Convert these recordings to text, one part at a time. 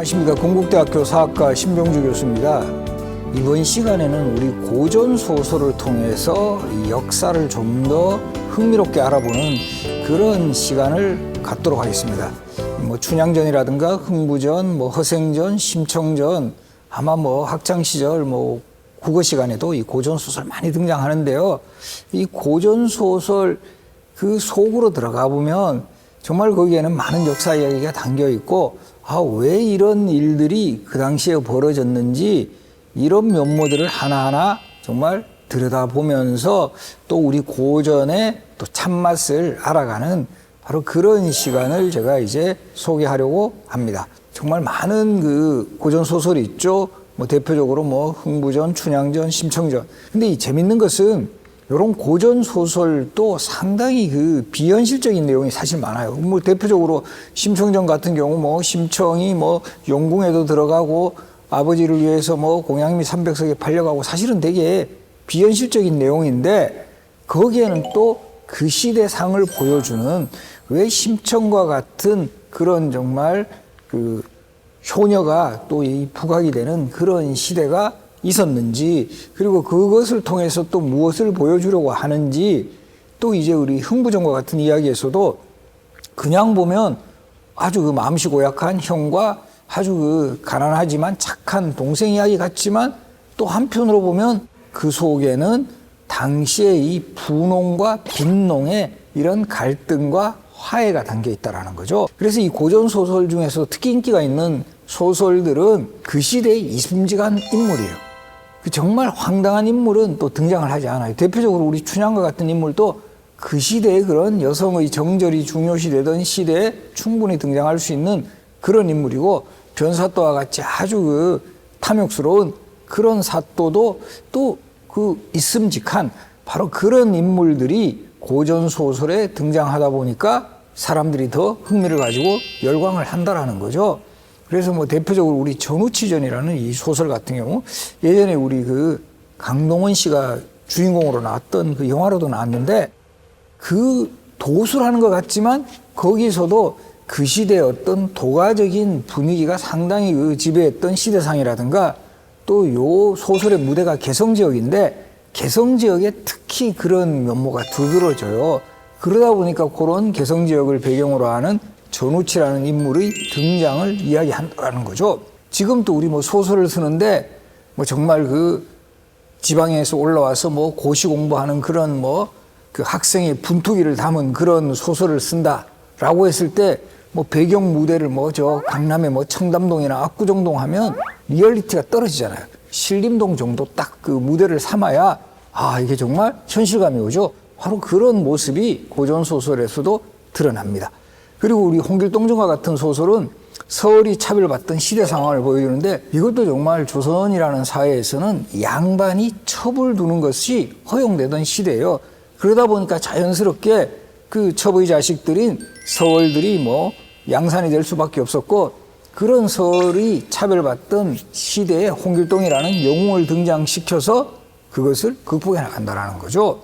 안녕하십니까. 건국대학교 사학과 신병주 교수입니다. 이번 시간에는 우리 고전 소설을 통해서 이 역사를 좀 더 흥미롭게 알아보는 그런 시간을 갖도록 하겠습니다. 춘향전이라든가 흥부전, 허생전, 심청전, 아마 학창 시절 국어 시간에도 이 고전 소설 많이 등장하는데요. 이 고전 소설 그 속으로 들어가 보면 정말 거기에는 많은 역사 이야기가 담겨 있고, 왜 이런 일들이 그 당시에 벌어졌는지 이런 면모들을 하나하나 정말 들여다보면서 또 우리 고전의 또 참맛을 알아가는 바로 그런 시간을 제가 이제 소개하려고 합니다. 정말 많은 그 고전 소설이 있죠. 대표적으로 흥부전, 춘향전, 심청전. 근데 이 재밌는 것은 이런 고전 소설도 상당히 그 비현실적인 내용이 사실 많아요. 대표적으로 심청전 같은 경우 심청이 용궁에도 들어가고 아버지를 위해서 공양미 300석에 팔려가고 사실은 되게 비현실적인 내용인데, 거기에는 또 그 시대상을 보여주는, 왜 심청과 같은 그런 정말 그 효녀가 또 이 부각이 되는 그런 시대가 있었는지, 그리고 그것을 통해서 또 무엇을 보여주려고 하는지, 또 이제 우리 흥부전과 같은 이야기에서도 그냥 보면 아주 그 마음씨 고약한 형과 아주 그 가난하지만 착한 동생 이야기 같지만, 또 한편으로 보면 그 속에는 당시의 이 분홍과 빈농의 이런 갈등과 화해가 담겨 있다라는 거죠. 그래서 이 고전 소설 중에서 특히 인기가 있는 소설들은 그 시대의 이순직한 인물이에요. 정말 황당한 인물은 또 등장을 하지 않아요. 대표적으로 우리 춘향과 같은 인물도 그 시대의 그런 여성의 정절이 중요시되던 시대에 충분히 등장할 수 있는 그런 인물이고, 변사또와 같이 아주 그 탐욕스러운 그런 사또도 또 그 있음직한 바로 그런 인물들이 고전 소설에 등장하다 보니까 사람들이 더 흥미를 가지고 열광을 한다라는 거죠. 그래서 대표적으로 우리 전우치전이라는 이 소설 같은 경우, 예전에 우리 그 강동원 씨가 주인공으로 나왔던 그 영화로도 나왔는데, 그 도수라는 것 같지만 거기서도 그 시대의 어떤 도가적인 분위기가 상당히 그 지배했던 시대상이라든가, 또 요 소설의 무대가 개성지역인데 개성지역에 특히 그런 면모가 두드러져요. 그러다 보니까 그런 개성지역을 배경으로 하는 전우치라는 인물의 등장을 이야기한다는 거죠. 지금 또 우리 소설을 쓰는데 정말 그 지방에서 올라와서 고시 공부하는 그런 그 학생의 분투기를 담은 그런 소설을 쓴다라고 했을 때 배경 무대를 저 강남의 청담동이나 압구정동 하면 리얼리티가 떨어지잖아요. 신림동 정도 딱 그 무대를 삼아야 이게 정말 현실감이 오죠. 바로 그런 모습이 고전 소설에서도 드러납니다. 그리고 우리 홍길동전과 같은 소설은 서울이 차별받던 시대 상황을 보여주는데, 이것도 정말 조선이라는 사회에서는 양반이 첩을 두는 것이 허용되던 시대예요. 그러다 보니까 자연스럽게 그 첩의 자식들인 서울들이 양산이 될 수밖에 없었고, 그런 서울이 차별받던 시대에 홍길동이라는 영웅을 등장시켜서 그것을 극복해 나간다는 거죠.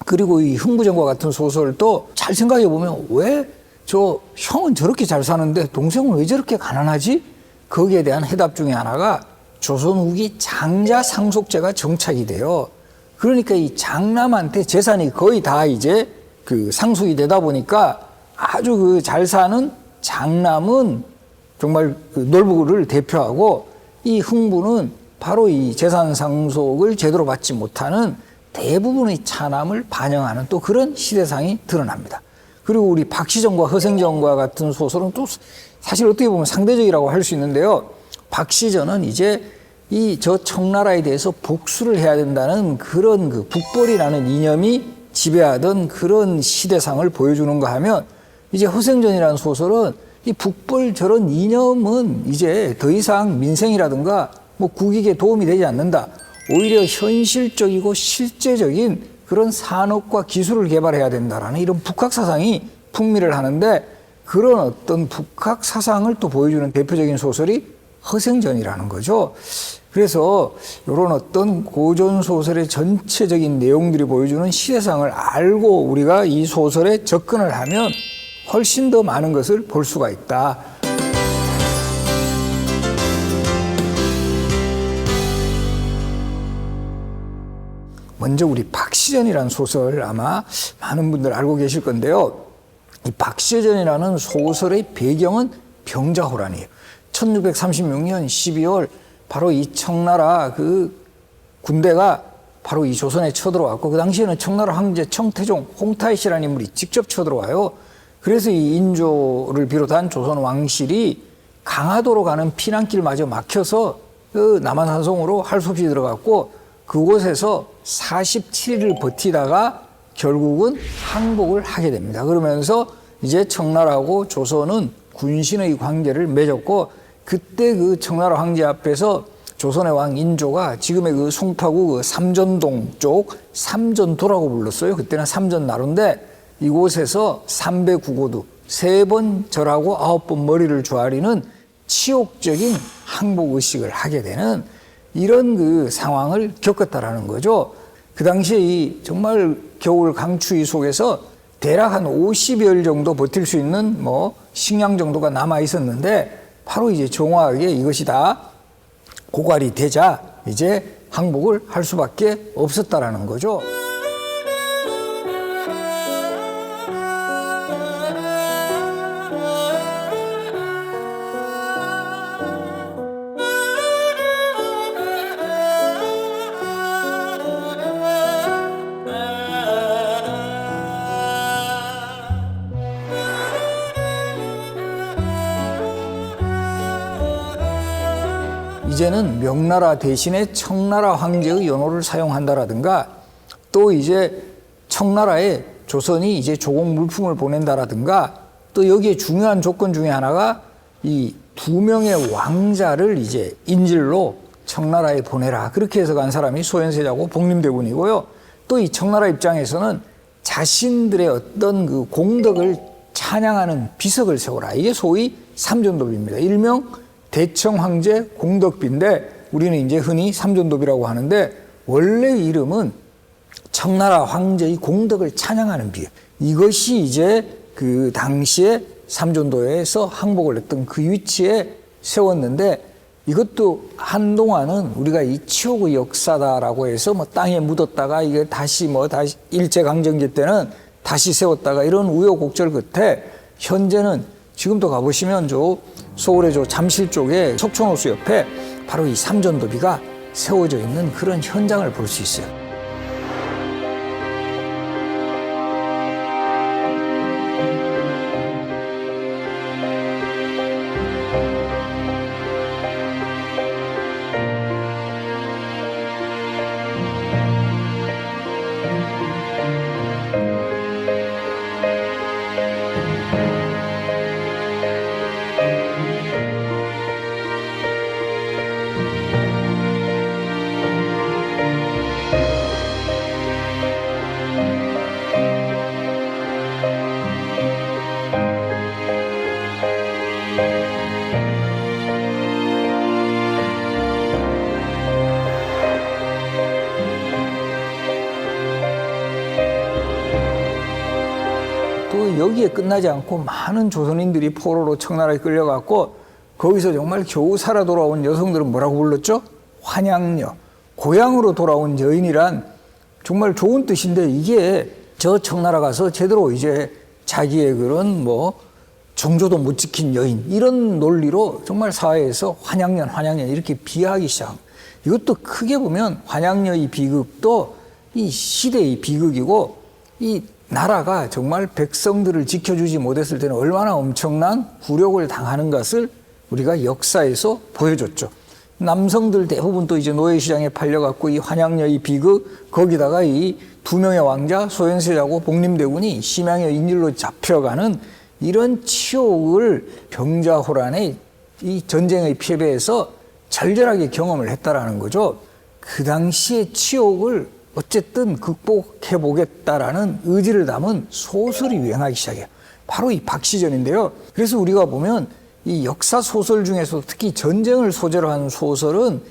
그리고 이 흥부전과 같은 소설도 잘 생각해 보면, 왜 저 형은 저렇게 잘 사는데 동생은 왜 저렇게 가난하지? 거기에 대한 해답 중에 하나가 조선 후기 장자 상속제가 정착이 돼요. 그러니까 이 장남한테 재산이 거의 다 이제 그 상속이 되다 보니까 아주 그 잘 사는 장남은 정말 그 놀부를 대표하고, 이 흥부는 바로 이 재산 상속을 제대로 받지 못하는 대부분의 차남을 반영하는 또 그런 시대상이 드러납니다. 그리고 우리 박시전과 허생전과 같은 소설은 또 사실 어떻게 보면 상대적이라고 할 수 있는데요. 박시전은 이제 이 저 청나라에 대해서 복수를 해야 된다는 그런 그 북벌이라는 이념이 지배하던 그런 시대상을 보여주는가 하면, 이제 허생전이라는 소설은 이 북벌 저런 이념은 이제 더 이상 민생이라든가 국익에 도움이 되지 않는다. 오히려 현실적이고 실제적인 그런 산업과 기술을 개발해야 된다라는 이런 북학 사상이 풍미를 하는데, 그런 어떤 북학 사상을 또 보여주는 대표적인 소설이 허생전이라는 거죠. 그래서 이런 어떤 고전 소설의 전체적인 내용들이 보여주는 시대상을 알고 우리가 이 소설에 접근을 하면 훨씬 더 많은 것을 볼 수가 있다. 먼저 우리 박시전이라는 소설 아마 많은 분들 알고 계실 건데요. 이 박시전이라는 소설의 배경은 병자호란이에요. 1636년 12월 바로 이 청나라 그 군대가 바로 이 조선에 쳐들어왔고, 그 당시에는 청나라 황제 청태종 홍타이시라는 인물이 직접 쳐들어와요. 그래서 이 인조를 비롯한 조선 왕실이 강화도로 가는 피난길마저 막혀서 그 남한산성으로 할 수 없이 들어갔고, 그곳에서 47일을 버티다가 결국은 항복을 하게 됩니다. 그러면서 이제 청나라하고 조선은 군신의 관계를 맺었고, 그때 그 청나라 황제 앞에서 조선의 왕 인조가 지금의 그 송파구 그 삼전동 쪽 삼전도라고 불렀어요. 그때는 삼전나루인데, 이곳에서 300구고도 3번 절하고 9번 머리를 조아리는 치욕적인 항복의식을 하게 되는 이런 그 상황을 겪었다라는 거죠. 그 당시에 이 정말 겨울 강추위 속에서 대략 한 50여일 정도 버틸 수 있는 뭐 식량 정도가 남아 있었는데, 바로 이제 정확하게 이것이 다 고갈이 되자 이제 항복을 할 수밖에 없었다라는 거죠. 이제는 명나라 대신에 청나라 황제의 연호를 사용한다라든가, 또 이제 청나라에 조선이 이제 조공 물품을 보낸다라든가, 또 여기에 중요한 조건 중에 하나가 이 2명의 왕자를 이제 인질로 청나라에 보내라. 그렇게 해서 간 사람이 소현세자고 복림대군이고요. 또 이 청나라 입장에서는 자신들의 어떤 그 공덕을 찬양하는 비석을 세워라. 이게 소위 삼전도비입니다. 일명 대청 황제 공덕비인데, 우리는 이제 흔히 삼전도비라고 하는데, 원래 이름은 청나라 황제의 공덕을 찬양하는 비. 이것이 이제 그 당시에 삼전도에서 항복을 했던 그 위치에 세웠는데, 이것도 한동안은 우리가 이 치욕의 역사다라고 해서 뭐 땅에 묻었다가 이게 다시 일제강점기 때는 다시 세웠다가 이런 우여곡절 끝에 현재는 지금도 가보시면 서울의 잠실 쪽에 석촌호수 옆에 바로 이 삼전도비가 세워져 있는 그런 현장을 볼 수 있어요. 또 여기에 끝나지 않고 많은 조선인들이 포로로 청나라에 끌려갔고, 거기서 정말 겨우 살아 돌아온 여성들은 뭐라고 불렀죠? 환양녀. 고향으로 돌아온 여인이란 정말 좋은 뜻인데, 이게 저 청나라 가서 제대로 이제 자기의 그런 정조도 못 지킨 여인, 이런 논리로 정말 사회에서 환양년 이렇게 비하하기 시작합니다. 이것도 크게 보면 환양녀의 비극도 이 시대의 비극이고, 이 나라가 정말 백성들을 지켜주지 못했을 때는 얼마나 엄청난 굴욕을 당하는 것을 우리가 역사에서 보여줬죠. 남성들 대부분 또 이제 노예시장에 팔려갖고 이 환양녀의 비극, 거기다가 이 2명의 왕자 소현세자고 복림대군이 심양의 인질로 잡혀가는 이런 치욕을 병자호란의 이 전쟁의 패배에서 절절하게 경험을 했다라는 거죠. 그 당시의 치욕을 어쨌든 극복해보겠다라는 의지를 담은 소설이 유행하기 시작해요. 바로 이 박시전인데요. 그래서 우리가 보면 이 역사 소설 중에서 특히 전쟁을 소재로 한 소설은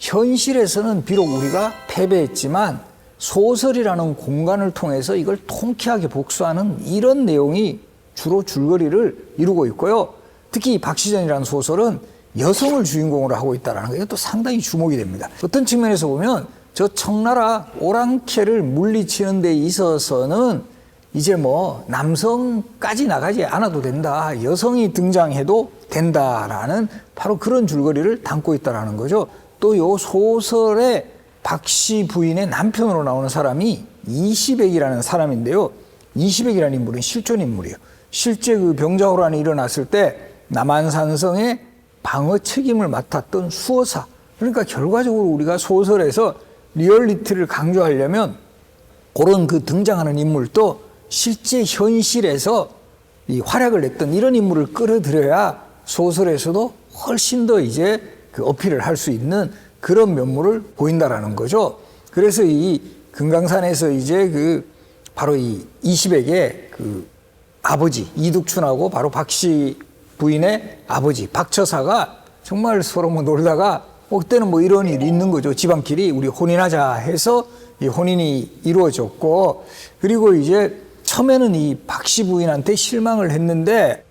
현실에서는 비록 우리가 패배했지만 소설이라는 공간을 통해서 이걸 통쾌하게 복수하는 이런 내용이 주로 줄거리를 이루고 있고요. 특히 이 박시전이라는 소설은 여성을 주인공으로 하고 있다는 게 또 상당히 주목이 됩니다. 어떤 측면에서 보면 저 청나라 오랑캐를 물리치는 데 있어서는 이제 뭐 남성까지 나가지 않아도 된다, 여성이 등장해도 된다라는 바로 그런 줄거리를 담고 있다라는 거죠. 또 요 소설의 박씨 부인의 남편으로 나오는 사람이 이시백이라는 사람인데요. 이시백이라는 인물은 실존 인물이에요. 실제 그 병자호란이 일어났을 때 남한산성의 방어 책임을 맡았던 수호사. 그러니까 결과적으로 우리가 소설에서 리얼리티를 강조하려면 그런 그 등장하는 인물도 실제 현실에서 이 활약을 냈던 이런 인물을 끌어들여야 소설에서도 훨씬 더 이제 그 어필을 할 수 있는 그런 면모를 보인다라는 거죠. 그래서 이 금강산에서 이제 그 바로 이 이시백의 그 아버지 이득춘하고 바로 박씨 부인의 아버지 박처사가 정말 서로 뭐 놀다가 그때는 뭐 이런 일이 있는 거죠. 집안끼리 우리 혼인하자 해서 이 혼인이 이루어졌고, 그리고 이제 처음에는 이 박씨 부인한테 실망을 했는데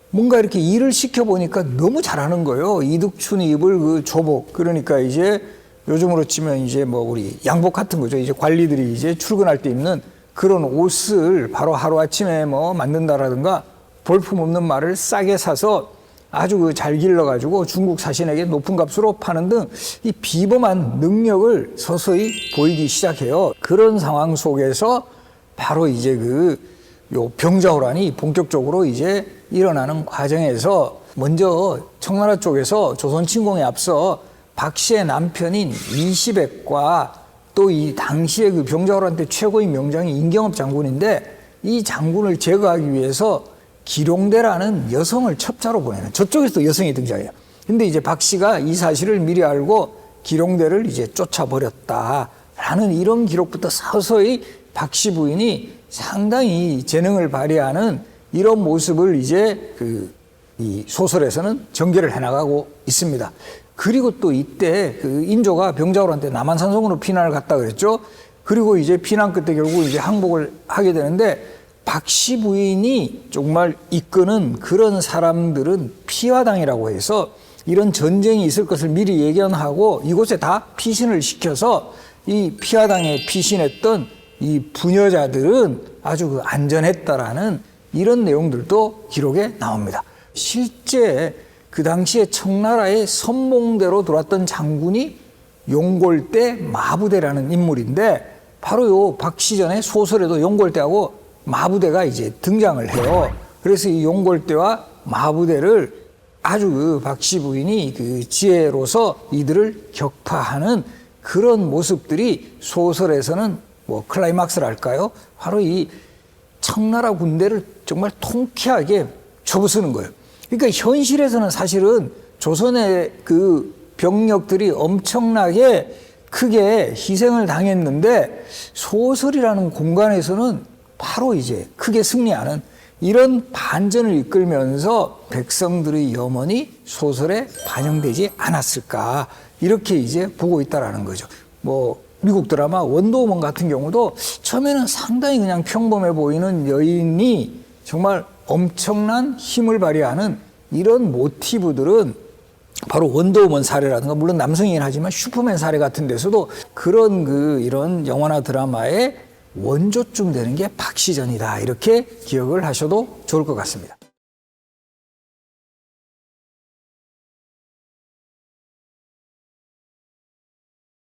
뭔가 이렇게 일을 시켜보니까 너무 잘하는 거예요. 이득춘이 입을 그 조복, 그러니까 이제 요즘으로 치면 이제 뭐 우리 양복 같은 거죠. 이제 관리들이 이제 출근할 때 입는 그런 옷을 바로 하루아침에 뭐 만든다라든가 볼품없는 말을 싸게 사서 아주 그 잘 길러가지고 중국 사신에게 높은 값으로 파는 등 이 비범한 능력을 서서히 보이기 시작해요. 그런 상황 속에서 바로 이제 요 병자호란이 본격적으로 이제 일어나는 과정에서 먼저 청나라 쪽에서 조선 침공에 앞서 박씨의 남편인 이시백과 또 이 당시에 그 병자호란 때 최고의 명장이 임경업 장군인데 이 장군을 제거하기 위해서 기룡대라는 여성을 첩자로 보내는, 저쪽에서 여성이 등장해요. 근데 이제 박씨가 이 사실을 미리 알고 기룡대를 이제 쫓아버렸다라는 이런 기록부터 서서히 박씨 부인이 상당히 재능을 발휘하는 이런 모습을 이제 이 소설에서는 전개를 해나가고 있습니다. 그리고 또 이때 그 인조가 병자호란 때 남한산성으로 피난을 갔다 그랬죠. 그리고 이제 피난 끝에 결국 이제 항복을 하게 되는데 박씨 부인이 정말 이끄는 그런 사람들은 피화당이라고 해서 이런 전쟁이 있을 것을 미리 예견하고 이곳에 다 피신을 시켜서 이 피화당에 피신했던 이 부녀자들은 아주 그 안전했다라는 이런 내용들도 기록에 나옵니다. 실제 그 당시에 청나라의 선봉대로 들어왔던 장군이 용골대 마부대라는 인물인데 바로 요 박시전의 소설에도 용골대하고 마부대가 이제 등장을 해요. 그래서 이 용골대와 마부대를 아주 그 박씨 부인이 그 지혜로서 이들을 격파하는 그런 모습들이 소설에서는 뭐 클라이막스랄까요? 바로 이 청나라 군대를 정말 통쾌하게 접어쓰는 거예요. 그러니까 현실에서는 사실은 조선의 그 병력들이 엄청나게 크게 희생을 당했는데 소설이라는 공간에서는 바로 이제 크게 승리하는 이런 반전을 이끌면서 백성들의 염원이 소설에 반영되지 않았을까, 이렇게 이제 보고 있다라는 거죠. 뭐 미국 드라마 원더우먼 같은 경우도 처음에는 상당히 그냥 평범해 보이는 여인이 정말 엄청난 힘을 발휘하는 이런 모티브들은 바로 원더우먼 사례라든가, 물론 남성이긴 하지만 슈퍼맨 사례 같은 데서도 그런 이런 영화나 드라마의 원조쯤 되는 게 박시전이다, 이렇게 기억을 하셔도 좋을 것 같습니다.